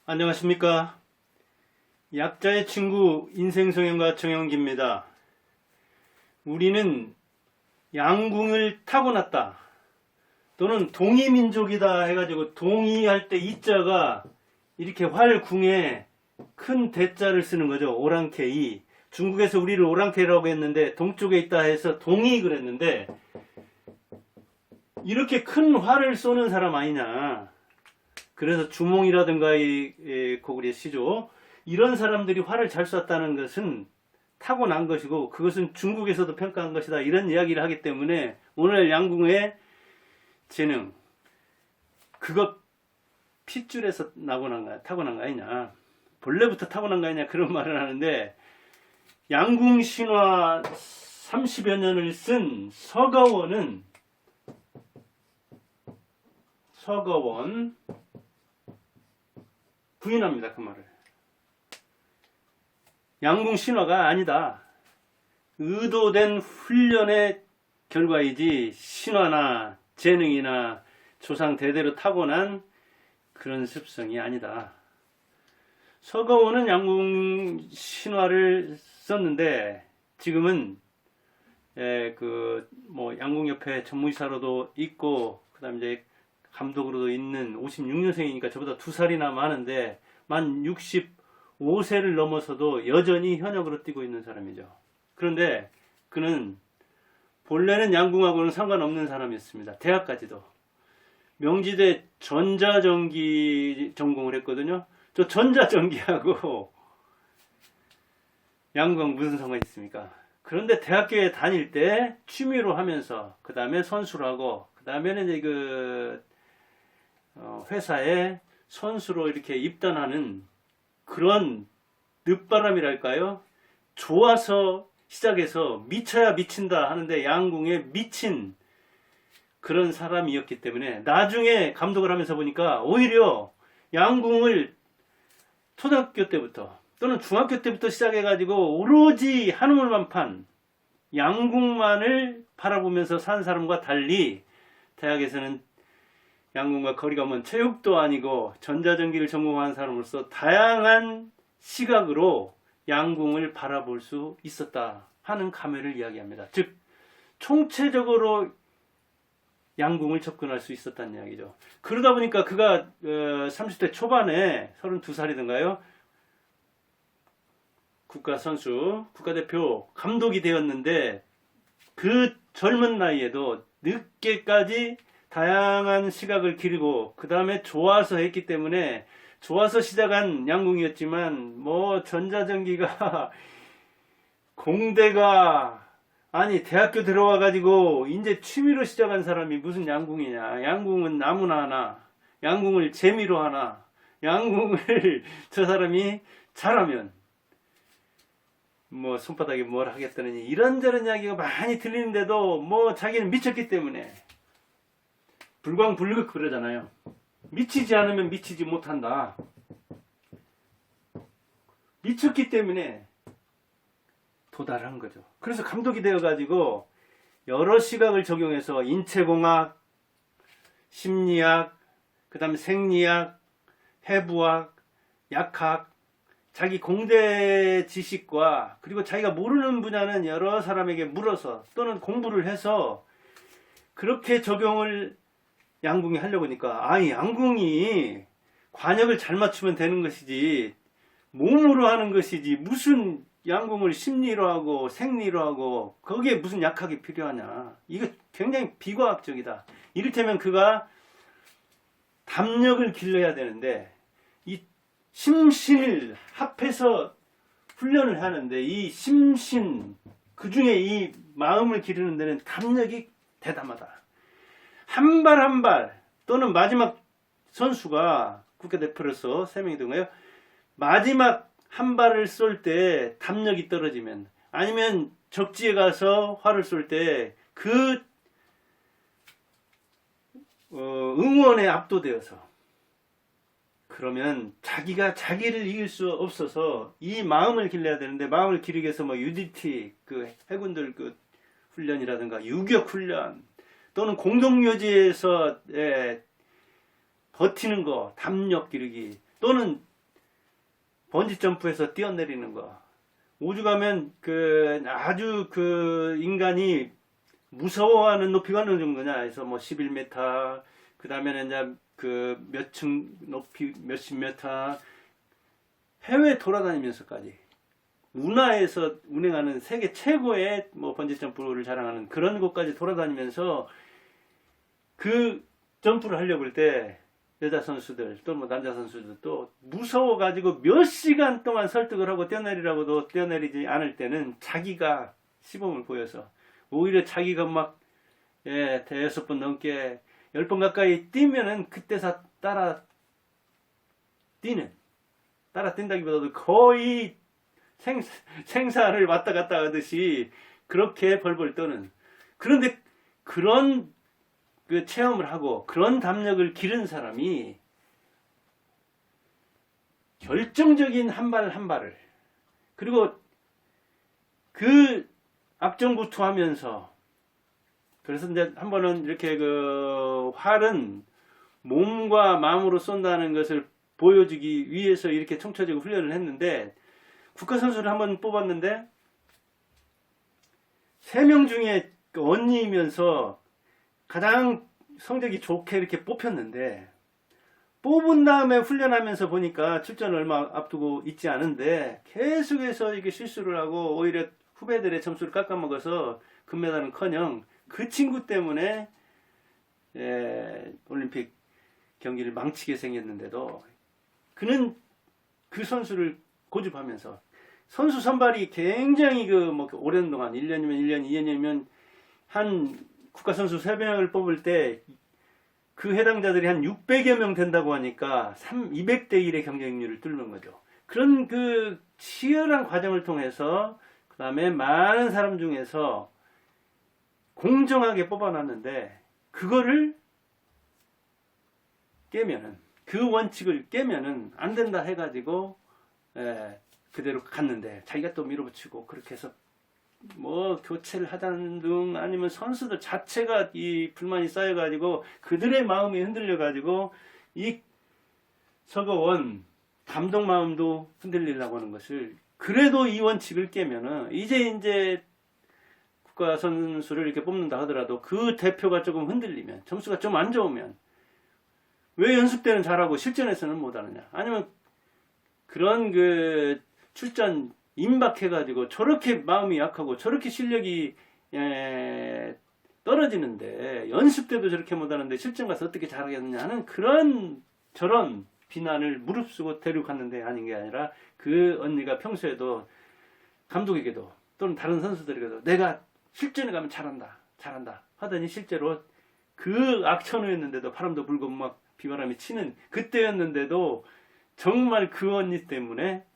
안녕하십니까. 약자의 친구 인생성형가 정영기입니다. 우리는 양궁을 타고났다 또는 동이민족이다 해가지고 동이할 때 이자가 이렇게 활궁에 큰 대자를 쓰는 거죠. 오랑캐이. 중국에서 우리를 오랑캐라고 했는데 동쪽에 있다 해서 동이 그랬는데 이렇게 큰 활을 쏘는 사람 아니냐. 그래서 주몽이라든가 이 고구려 시조 이런 사람들이 활을 잘 쐈다는 것은 타고난 것이고 그것은 중국에서도 평가한 것이다 이런 이야기를 하기 때문에 오늘 양궁의 재능 그것 핏줄에서 타고난 거 아니냐, 본래부터 타고난 거 아니냐 그런 말을 하는데, 양궁 신화 30여 년을 쓴 서가원 부인합니다. 그 말을. 양궁 신화가 아니다. 의도된 훈련의 결과이지 신화나 재능이나 조상 대대로 타고난 그런 습성이 아니다. 서가원은 양궁 신화를 썼는데 지금은 양궁협회 전무이사로도 있고 그다음 이제 감독으로도 있는 56년생이니까 저보다 2살이나 많은데 만 65세를 넘어서도 여전히 현역으로 뛰고 있는 사람이죠. 그런데 그는 본래는 양궁하고는 상관없는 사람이었습니다. 대학까지도. 명지대 전자전기 전공을 했거든요. 저 전자전기하고 양궁 무슨 상관이 있습니까? 그런데 대학교에 다닐 때 취미로 하면서 그 다음에 선수를 하고 그 다음에는 이제 회사에 선수로 이렇게 입단하는 그런 늦바람이랄까요? 좋아서 시작해서 미쳐야 미친다 하는데 양궁에 미친 그런 사람이었기 때문에 나중에 감독을 하면서 보니까 오히려 양궁을 초등학교 때부터 또는 중학교 때부터 시작해가지고 오로지 한우물만판 양궁만을 바라보면서 산 사람과 달리 대학에서는 양궁과 거리가 먼 체육도 아니고 전자전기를 전공한 사람으로서 다양한 시각으로 양궁을 바라볼 수 있었다 하는 감회를 이야기합니다. 즉 총체적으로 양궁을 접근할 수 있었다는 이야기죠. 그러다 보니까 그가 30대 초반에 32살이던가요? 국가선수, 국가대표 감독이 되었는데 그 젊은 나이에도 늦게까지 다양한 시각을 기르고 그 다음에 좋아서 했기 때문에 좋아서 시작한 양궁이었지만 전자전기가 공대가 아니 대학교 들어와 가지고 이제 취미로 시작한 사람이 무슨 양궁이냐. 양궁은 아무나 하나. 양궁을 재미로 하나. 양궁을 저 사람이 잘하면 손바닥에 뭘 하겠다느니 이런저런 이야기가 많이 들리는데도 자기는 미쳤기 때문에 불광불극 그러잖아요. 미치지 않으면 미치지 못한다. 미쳤기 때문에 도달한 거죠. 그래서 감독이 되어가지고 여러 시각을 적용해서 인체공학, 심리학, 그 다음에 생리학, 해부학, 약학, 자기 공대 지식과 그리고 자기가 모르는 분야는 여러 사람에게 물어서 또는 공부를 해서 그렇게 적용을 양궁이 하려고 하니까 양궁이 관역을 잘 맞추면 되는 것이지 몸으로 하는 것이지 무슨 양궁을 심리로 하고 생리로 하고 거기에 무슨 약학이 필요하냐. 이거 굉장히 비과학적이다. 이를테면 그가 담력을 길러야 되는데 이 심신을 합해서 훈련을 하는데 이 심신 그 중에 이 마음을 기르는 데는 담력이 대담하다. 한 발 한 발 또는 마지막 선수가 국가대표로서 3명이던가요? 마지막 한 발을 쏠 때 담력이 떨어지면 아니면 적지에 가서 활을 쏠 때 그 응원에 압도되어서 그러면 자기가 자기를 이길 수 없어서 이 마음을 길러야 되는데 마음을 기르기 위해서 UDT 그 해군들 그 훈련이라든가 유격 훈련 또는 공동묘지에서 버티는 거 담력 기르기 또는 번지 점프해서 뛰어내리는 거. 우주 가면 아주 인간이 무서워하는 높이가 어느 정도냐 해서 뭐 11m, 그 다음에는 이제 몇 층 높이 몇십 미터 해외 돌아다니면서까지 운하에서 운행하는 세계 최고의 뭐 번지 점프를 자랑하는 그런 곳까지 돌아다니면서 그 점프를 하려고 할 때 여자 선수들 또 뭐 남자 선수들도 무서워가지고 몇 시간 동안 설득을 하고 뛰어내리라고도 뛰어내리지 않을 때는 자기가 시범을 보여서 오히려 자기가 막 대여섯 번 넘게 10번 가까이 뛰면은 그때서 따라 뛴다기보다도 거의 생사를 왔다 갔다 하듯이 그렇게 벌벌 떠는. 그런데 그런 그 체험을 하고 그런 담력을 기른 사람이 결정적인 한 발 한 발을, 그리고 그 악정구투하면서, 그래서 이제 한 번은 이렇게 활은 몸과 마음으로 쏜다는 것을 보여주기 위해서 이렇게 총체적으로 훈련을 했는데, 국가선수를 한 번 뽑았는데 3명 중에 언니이면서 가장 성적이 좋게 이렇게 뽑혔는데, 뽑은 다음에 훈련하면서 보니까 출전을 얼마 앞두고 있지 않은데 계속해서 이게 실수를 하고 오히려 후배들의 점수를 깎아먹어서 금메달은커녕 그 친구 때문에 올림픽 경기를 망치게 생겼는데도 그는 그 선수를 고집하면서, 선수 선발이 굉장히 오랜 동안 1년이면 1년, 2년이면 한 국가선수 3명을 뽑을 때 그 해당자들이 한 600여 명 된다고 하니까 200대 1의 경쟁률을 뚫는 거죠. 그런 그 치열한 과정을 통해서 그 다음에 많은 사람 중에서 공정하게 뽑아놨는데, 그거를 깨면은, 그 원칙을 깨면은 안 된다 해가지고 그대로 갔는데 자기가 또 밀어붙이고 그렇게 해서 뭐 교체를 하다는 등, 아니면 선수들 자체가 이 불만이 쌓여가지고 그들의 마음이 흔들려가지고 이 서거원 감독 마음도 흔들리려고 하는 것을, 그래도 이 원칙을 깨면은 이제 국가 선수를 이렇게 뽑는다 하더라도 그 대표가 조금 흔들리면, 점수가 좀 안 좋으면 왜 연습 때는 잘하고 실전에서는 못하느냐, 아니면 그런 출전 임박해가지고 저렇게 마음이 약하고 저렇게 실력이 떨어지는데 연습 때도 저렇게 못하는데 실전 가서 어떻게 잘하겠느냐 하는 저런 비난을 무릅쓰고 데리고 갔는데, 아닌 게 아니라 그 언니가 평소에도 감독에게도 또는 다른 선수들에게도 내가 실전에 가면 잘한다 하더니 실제로 그 악천후였는데도, 바람도 불고 막 비바람이 치는 그때였는데도 정말 그 언니 때문에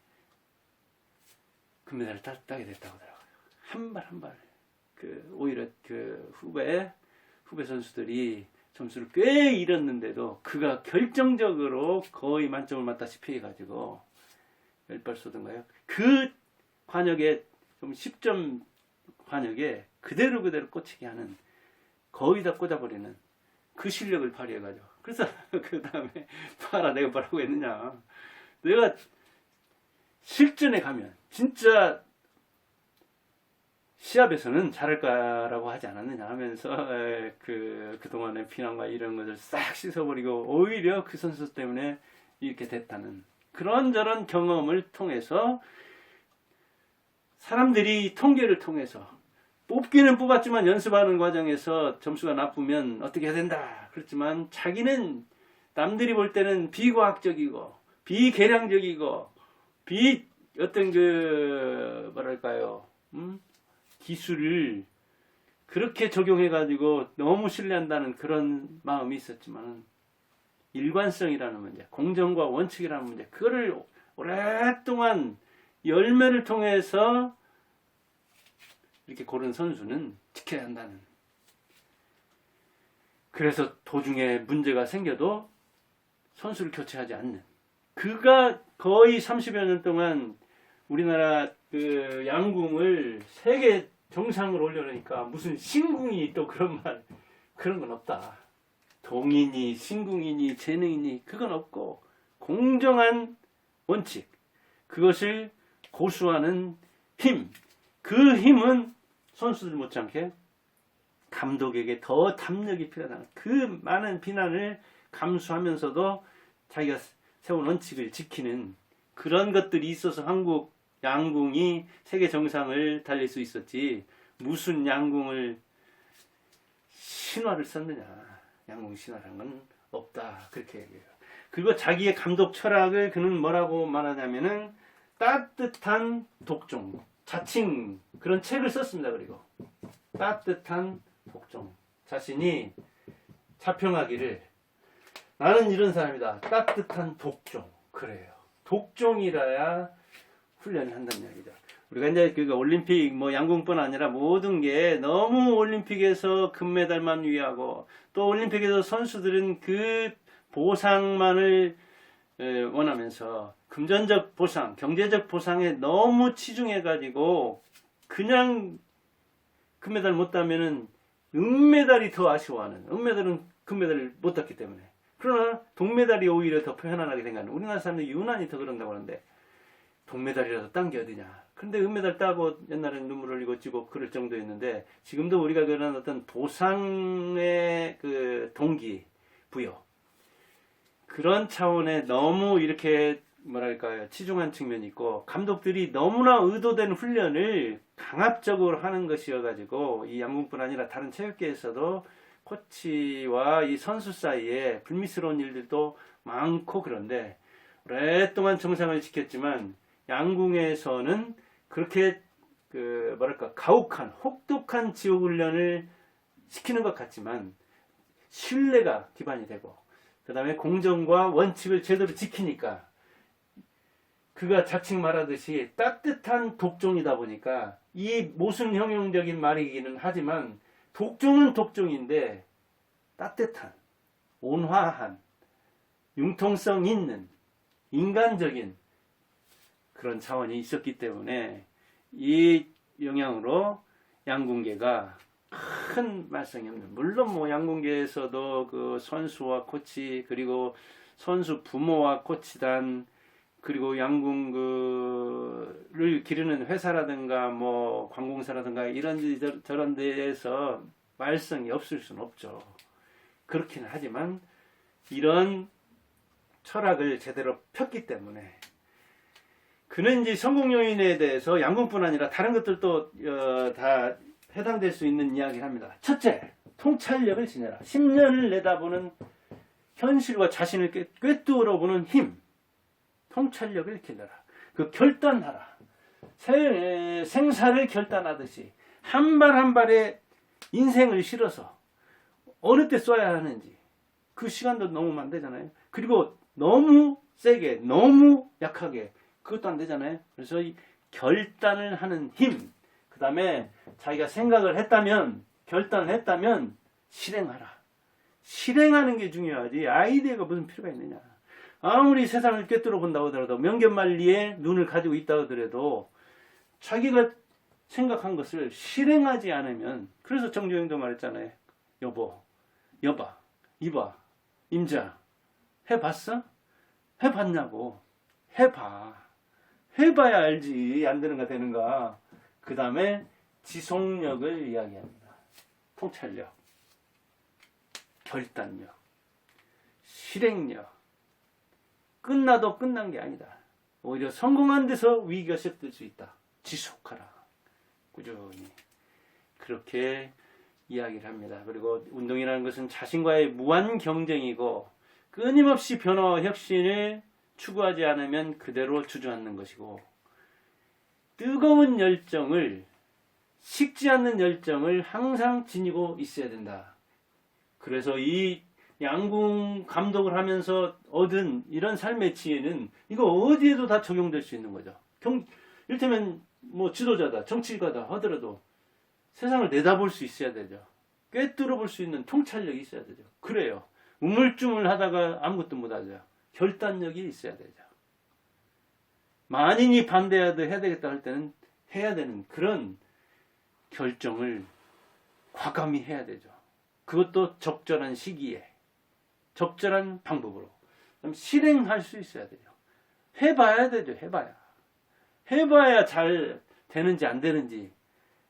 금메달을 따게 됐다고 하더라고요. 한 발 한 발. 오히려 후배 선수들이 점수를 꽤 잃었는데도 그가 결정적으로 거의 만점을 맞다시피 해가지고 10발 쏘던가요? 그 관역에 좀 10점 관역에 그대로 꽂히게 하는, 거의 다 꽂아버리는 그 실력을 발휘해가지고. 그래서 그 다음에 봐라 내가 뭐라고 했느냐. 내가 실전에 가면 진짜 시합에서는 잘할까라고 하지 않았느냐 하면서 그동안의 비난과 이런 것을 싹 씻어버리고 오히려 그 선수 때문에 이렇게 됐다는 그런저런 경험을 통해서, 사람들이 통계를 통해서 뽑기는 뽑았지만 연습하는 과정에서 점수가 나쁘면 어떻게 해야 된다 그렇지만, 자기는 남들이 볼 때는 비과학적이고 비계량적이고 어떤 기술을 그렇게 적용해가지고 너무 신뢰한다는 그런 마음이 있었지만, 일관성이라는 문제, 공정과 원칙이라는 문제, 그거를 오랫동안 열매를 통해서 이렇게 고른 선수는 지켜야 한다는. 그래서 도중에 문제가 생겨도 선수를 교체하지 않는, 그가 거의 30여 년 동안 우리나라 양궁을 세계 정상으로 올려놓으니까 무슨 신궁이 또 그런 건 없다. 동인이 신궁이니 재능이니 그건 없고, 공정한 원칙, 그것을 고수하는 힘, 그 힘은 선수들 못지않게 감독에게 더 담력이 필요하다. 그 많은 비난을 감수하면서도 자기가 세운 원칙을 지키는 그런 것들이 있어서 한국 양궁이 세계 정상을 달릴 수 있었지, 무슨 양궁을 신화를 썼느냐. 양궁 신화라는 건 없다. 그렇게 얘기해요. 그리고 자기의 감독 철학을 그는 뭐라고 말하냐면은 따뜻한 독종, 자칭 그런 책을 썼습니다. 그리고 따뜻한 독종, 자신이 자평하기를 나는 이런 사람이다. 따뜻한 독종. 그래요. 독종이라야 훈련을 한다는 이야기죠. 우리가 이제 그 올림픽 뭐 양궁뿐 아니라 모든 게 너무 올림픽에서 금메달만 위하고 또 올림픽에서 선수들은 그 보상만을 원하면서 금전적 보상, 경제적 보상에 너무 치중해가지고 그냥 금메달 못 따면은 은메달이 더 아쉬워하는, 은메달은 금메달을 못 땄기 때문에. 그러나 동메달이 오히려 더 편안하게 생각하는, 우리나라 사람들이 유난히 더 그런다고 하는데 동메달이라도 딴 게 어디냐. 그런데 은메달 따고 옛날에는 눈물 흘리고 찌고 그럴 정도였는데 지금도 우리가 그런 어떤 보상의 그 동기 부여, 그런 차원에 너무 이렇게 뭐랄까요, 치중한 측면이 있고 감독들이 너무나 의도된 훈련을 강압적으로 하는 것이어가지고 이 양궁뿐 아니라 다른 체육계에서도 코치와 이 선수 사이에 불미스러운 일들도 많고, 그런데 오랫동안 정상을 지켰지만 양궁에서는 그렇게 그 뭐랄까 가혹한 혹독한 지옥 훈련을 시키는 것 같지만 신뢰가 기반이 되고 그 다음에 공정과 원칙을 제대로 지키니까 그가 자칭 말하듯이 따뜻한 독종이다 보니까 이 모순형용적인 말이기는 하지만 독종은 독종인데 따뜻한, 온화한, 융통성 있는, 인간적인 그런 차원이 있었기 때문에 이 영향으로 양궁계가 큰 말썽이 없는, 물론 뭐 양궁계에서도 그 선수와 코치, 그리고 선수 부모와 코치단, 그리고 양궁을 기르는 회사라든가 뭐 관공사라든가 이런 저런 데에서 말썽이 없을 수는 없죠. 그렇기는 하지만 이런 철학을 제대로 폈기 때문에 그는 이제 성공 요인에 대해서 양궁뿐 아니라 다른 것들도 다 해당될 수 있는 이야기를 합니다. 첫째, 통찰력을 지녀라. 10년을 내다보는 현실과 자신을 꿰뚫어 보는 힘, 통찰력을 길러라. 그 결단하라. 생사를 결단하듯이 한 발 한 발에 인생을 실어서 어느 때 써야 하는지, 그 시간도 너무 안 되잖아요. 그리고 너무 세게, 너무 약하게, 그것도 안 되잖아요. 그래서 이 결단을 하는 힘, 그 다음에 자기가 생각을 했다면, 결단을 했다면 실행하라. 실행하는 게 중요하지 아이디어가 무슨 필요가 있느냐. 아무리 세상을 꿰뚫어 본다고 하더라도, 명견만리에 눈을 가지고 있다고 하더라도 자기가 생각한 것을 실행하지 않으면, 그래서 정주영도 말했잖아요. 여보, 여봐, 이봐, 임자, 해봤어? 해봤냐고. 해봐. 해봐야 알지. 안 되는가 되는가. 그 다음에 지속력을 이야기합니다. 통찰력, 결단력, 실행력. 끝나도 끝난 게 아니다. 오히려 성공한 데서 위기가 시작될 수 있다. 지속하라. 꾸준히. 그렇게 이야기를 합니다. 그리고 운동이라는 것은 자신과의 무한 경쟁이고 끊임없이 변화와 혁신을 추구하지 않으면 그대로 주저앉는 것이고, 뜨거운 열정을, 식지 않는 열정을 항상 지니고 있어야 된다. 그래서 이 양궁 감독을 하면서 얻은 이런 삶의 지혜는 이거 어디에도 다 적용될 수 있는 거죠. 이를테면 뭐 지도자다, 정치가다 하더라도 세상을 내다볼 수 있어야 되죠. 꿰뚫어 볼 수 있는 통찰력이 있어야 되죠. 그래요. 우물쭈물 하다가 아무것도 못하죠. 결단력이 있어야 되죠. 만인이 반대하도 해야 되겠다 할 때는 해야 되는 그런 결정을 과감히 해야 되죠. 그것도 적절한 시기에, 적절한 방법으로. 실행할 수 있어야 되죠. 해봐야 되죠. 해봐야. 해봐야 잘 되는지 안 되는지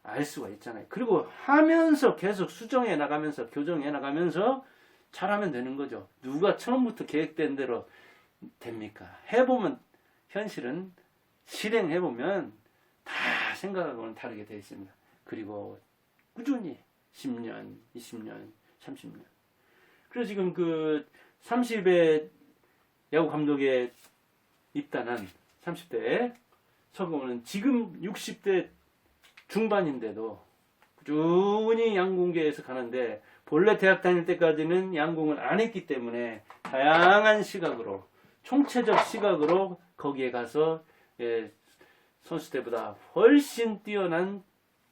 알 수가 있잖아요. 그리고 하면서 계속 수정해 나가면서 교정해 나가면서 잘하면 되는 거죠. 누가 처음부터 계획된 대로 됩니까? 해보면 현실은 실행해보면 다 생각하고는 다르게 되어 있습니다. 그리고 꾸준히 10년, 20년, 30년. 그래서 지금 그 30의 야구 감독에 입단한 30대 서거원은 지금 60대 중반인데도 꾸준히 양궁계에서 가는데 본래 대학 다닐 때까지는 양궁을 안 했기 때문에 다양한 시각으로 총체적 시각으로 거기에 가서 선수 때보다 훨씬 뛰어난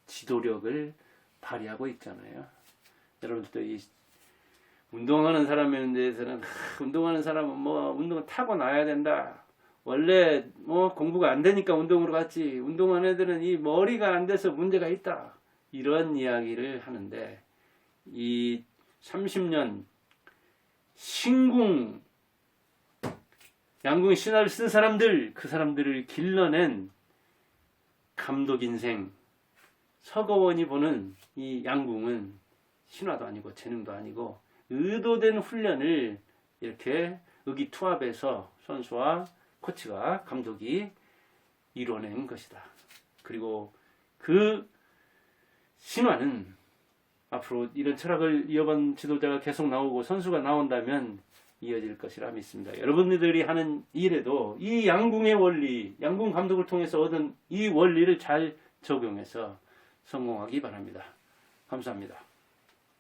지도력을 발휘하고 있잖아요. 여러분들도 이 운동하는 사람에 대해서는 운동하는 사람은 뭐 운동을 타고나야 된다. 원래 뭐 공부가 안 되니까 운동으로 갔지. 운동하는 애들은 이 머리가 안 돼서 문제가 있다. 이런 이야기를 하는데 이 30년 신궁 양궁 신화를 쓴 사람들, 그 사람들을 길러낸 감독 인생 서거원이 보는 이 양궁은 신화도 아니고 재능도 아니고 의도된 훈련을 이렇게 의기투합해서 선수와 코치가 감독이 이뤄낸 것이다. 그리고 그 신화는 앞으로 이런 철학을 이어본 지도자가 계속 나오고 선수가 나온다면 이어질 것이라 믿습니다. 여러분들이 하는 일에도 이 양궁의 원리, 양궁 감독을 통해서 얻은 이 원리를 잘 적용해서 성공하기 바랍니다. 감사합니다.